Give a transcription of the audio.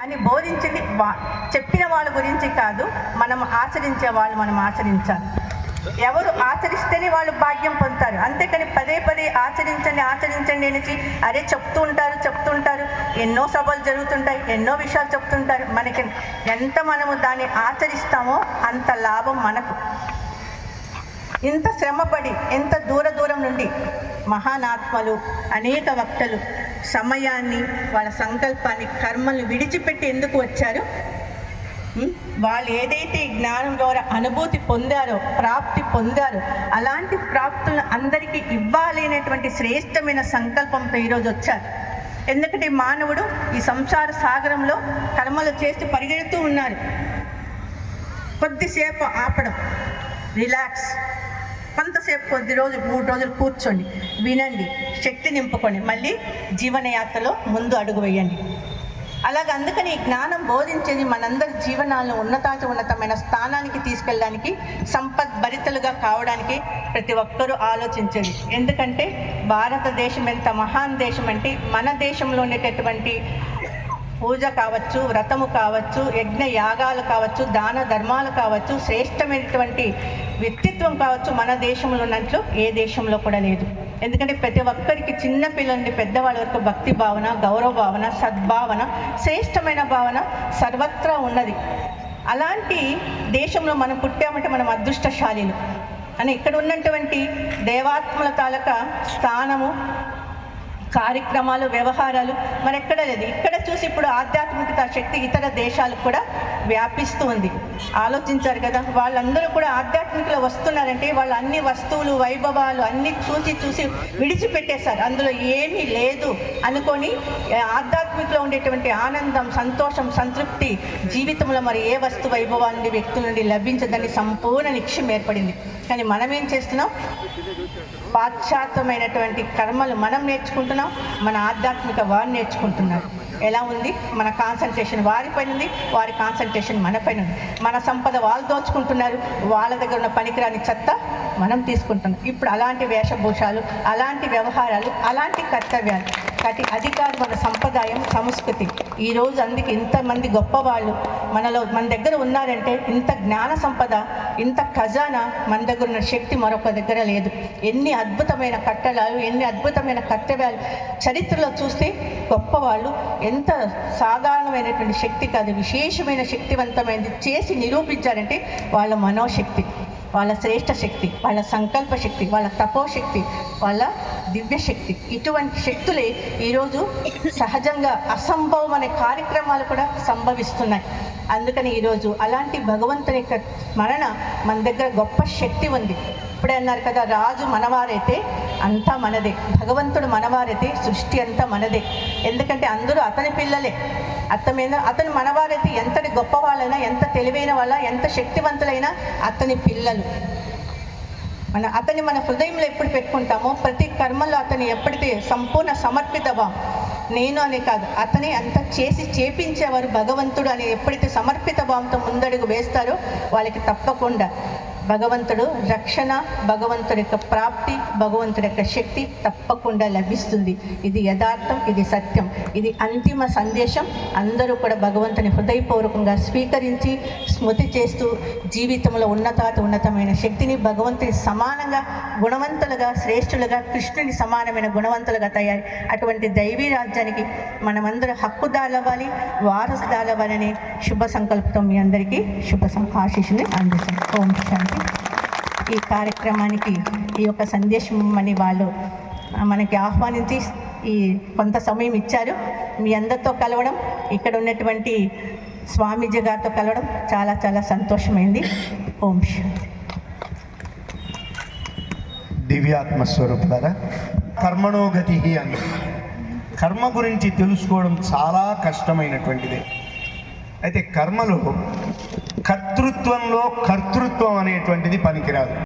అని బోధించింది చెప్పిన వాళ్ళ గురించి కాదు, మనం ఆచరించే వాళ్ళు మనం ఆచరించాలి. ఎవరు ఆచరిస్తేనే వాళ్ళు భాగ్యం పొందుతారు. అంతేకాని పదే పదే ఆచరించండి ఆచరించండి అనేసి అరే చెప్తూ ఉంటారు. ఎన్నో సభలు జరుగుతుంటాయి, ఎన్నో విషయాలు చెప్తుంటారు. మనకి ఎంత మనము దాన్ని ఆచరిస్తామో అంత లాభం మనకు. ఇంత శ్రమపడి ఎంత దూరం నుండి మహానాత్మలు అనేక వక్తలు సమయాన్ని, వాళ్ళ సంకల్పాన్ని, కర్మల్ని విడిచిపెట్టి ఎందుకు వచ్చారు? వాళ్ళు ఏదైతే జ్ఞానం ద్వారా అనుభూతి పొందారో, ప్రాప్తి పొందారో, అలాంటి ప్రాప్తులను అందరికీ ఇవ్వాలి అనేటువంటి శ్రేష్టమైన సంకల్పంతో ఈరోజు వచ్చారు. ఎందుకంటే మానవుడు ఈ సంసార సాగరంలో కర్మలు చేస్తూ పరిగెడుతూ ఉన్నారు. కొద్దిసేపు ఆపడం, రిలాక్స్, కొంతసేపు కొద్ది రోజులు 3 రోజులు కూర్చోండి, వినండి, శక్తి నింపుకోండి, మళ్ళీ జీవనయాత్రలో ముందు అడుగు వేయండి. అలాగే అందుకని జ్ఞానం బోధించేది మనందరి జీవనాలను ఉన్నతమైన స్థానానికి తీసుకెళ్ళడానికి, సంపద్భరితలుగా కావడానికి ప్రతి ఒక్కరూ ఆలోచించేది. ఎందుకంటే భారతదేశం ఎంత మహాన్ దేశం అంటే, మన దేశంలో ఉండేటటువంటి పూజ కావచ్చు, వ్రతము కావచ్చు, యజ్ఞ యాగాలు కావచ్చు, దాన ధర్మాలు కావచ్చు, శ్రేష్టమైనటువంటి వ్యక్తిత్వం కావచ్చు, మన దేశంలో ఉన్నట్లు ఏ దేశంలో కూడా లేదు. ఎందుకంటే ప్రతి ఒక్కరికి చిన్న పిల్లల నుండి పెద్దవాళ్ళ వరకు భక్తి భావన, గౌరవ భావన, సద్భావన, శ్రేష్టమైన భావన సర్వత్రా ఉన్నది. అలాంటి దేశంలో మనం పుట్టామంటే మనం అదృష్టశాలీలు అని ఇక్కడ ఉన్నటువంటి దేవాత్మల తాలూకా స్థానము, కార్యక్రమాలు, వ్యవహారాలు మరెక్కడ లేదు. ఇక్కడ చూసి ఇప్పుడు ఆధ్యాత్మికత శక్తి ఇతర దేశాలకు కూడా వ్యాపిస్తూ ఉంది. ఆలోచించారు కదా, వాళ్ళందరూ కూడా ఆధ్యాత్మికలో వస్తున్నారంటే వాళ్ళు అన్ని వస్తువులు, వైభవాలు అన్ని చూసి విడిచిపెట్టేశారు. అందులో ఏమీ లేదు అనుకొని ఆధ్యాత్మికలో ఉండేటువంటి ఆనందం, సంతోషం, సంతృప్తి జీవితంలో మరి ఏ వస్తు వైభవాల నుండి, వ్యక్తుల నుండి లభించదని సంపూర్ణ నిక్షేపం ఏర్పడింది. కానీ మనం ఏం చేస్తున్నాం? పాశ్చాత్యమైనటువంటి కర్మలు మనం నేర్చుకుంటున్నాం, మన ఆధ్యాత్మిక వారు నేర్చుకుంటున్నారు. ఎలా ఉంది? మన కాన్సన్ట్రేషన్ వారిపైన ఉంది, వారి కాన్సన్ట్రేషన్ మన పైన ఉంది. మన సంపద వాళ్ళు దోచుకుంటున్నారు, వాళ్ళ దగ్గర ఉన్న పనికిరాని చెత్త మనం తీసుకుంటున్నాం. ఇప్పుడు అలాంటి వేషభూషాలు, అలాంటి వ్యవహారాలు, అలాంటి కర్తవ్యాలు, కాబట్టి అది కాదు మన సంప్రదాయం, సంస్కృతి. ఈరోజు అందుకే ఇంతమంది గొప్పవాళ్ళు మన దగ్గర ఉన్నారంటే ఇంత జ్ఞాన సంపద, ఇంత ఖజానా మన దగ్గర ఉన్న శక్తి మరొక దగ్గర లేదు. ఎన్ని అద్భుతమైన కట్టడాలు, ఎన్ని అద్భుతమైన కర్తవ్యాలు చరిత్రలో చూస్తే గొప్పవాళ్ళు ఎంత సాధారణమైనటువంటి శక్తి కాదు, విశేషమైన శక్తివంతమైనది చేసి నిరూపించారంటే వాళ్ళ మనోశక్తి, వాళ్ళ శ్రేష్ట శక్తి, వాళ్ళ సంకల్ప శక్తి, వాళ్ళ తపోశక్తి, వాళ్ళ దివ్యశక్తి. ఇటువంటి శక్తులే ఈరోజు సహజంగా అసంభవం అనే కార్యక్రమాలు కూడా సంభవిస్తున్నాయి. అందుకని ఈరోజు అలాంటి భగవంతుని యొక్క స్మరణ మన దగ్గర గొప్ప శక్తి ఉంది. ఇప్పుడే అన్నారు కదా, రాజు మనవారైతే అంతా మనదే, భగవంతుడు మనవారైతే సృష్టి అంతా మనదే. ఎందుకంటే అందరూ అతని పిల్లలే. అతను మనవారైతే ఎంతటి గొప్పవాళ్ళైనా, ఎంత తెలివైన వాళ్ళ, ఎంత శక్తివంతులైనా అతని పిల్లలు. అతన్ని మన హృదయంలో ఎప్పుడు పెట్టుకుంటామో, ప్రతి కర్మలో అతను ఎప్పటికీ సంపూర్ణ సమర్పితభావం, నేను అని కాదు, అతని అంత చేపించేవారు భగవంతుడు అని ఎప్పుడైతే సమర్పిత భావంతో ముందడుగు వేస్తారో వాళ్ళకి తప్పకుండా భగవంతుడు రక్షణ, భగవంతుడి యొక్క ప్రాప్తి, భగవంతుడి యొక్క శక్తి తప్పకుండా లభిస్తుంది. ఇది యథార్థం, ఇది సత్యం, ఇది అంతిమ సందేశం. అందరూ కూడా భగవంతుని హృదయపూర్వకంగా స్వీకరించి స్మృతి చేస్తూ జీవితంలో ఉన్నతమైన శక్తిని, భగవంతుని సమానంగా గుణవంతులుగా, శ్రేష్ఠులుగా, కృష్ణుని సమానమైన గుణవంతులుగా తయారు అటువంటి దైవీ రాజ్యానికి మనమందరూ హక్కుదారవ్వాలి, వారసుదారవ్వాలనే శుభ సంకల్పంతో మీ అందరికీ శుభ ఆశీస్సుని అందిస్తాం. ఓం శాంతి. ఈ కార్యక్రమానికి ఈ యొక్క సందేశం అని వాళ్ళు మనకి ఆహ్వానించి ఈ కొంత సమయం ఇచ్చారు. మీ అందరితో కలవడం, ఇక్కడ ఉన్నటువంటి స్వామీజీ గారితో కలవడం చాలా చాలా సంతోషమైంది. ఓం శాంతి. దివ్యాత్మస్వరూపులారా, కర్మణోగతి అని కర్మ గురించి తెలుసుకోవడం చాలా కష్టమైనటువంటిది. అయితే కర్మలో కర్తృత్వంలో కర్తృత్వం అనేటువంటిది పనికిరాదు.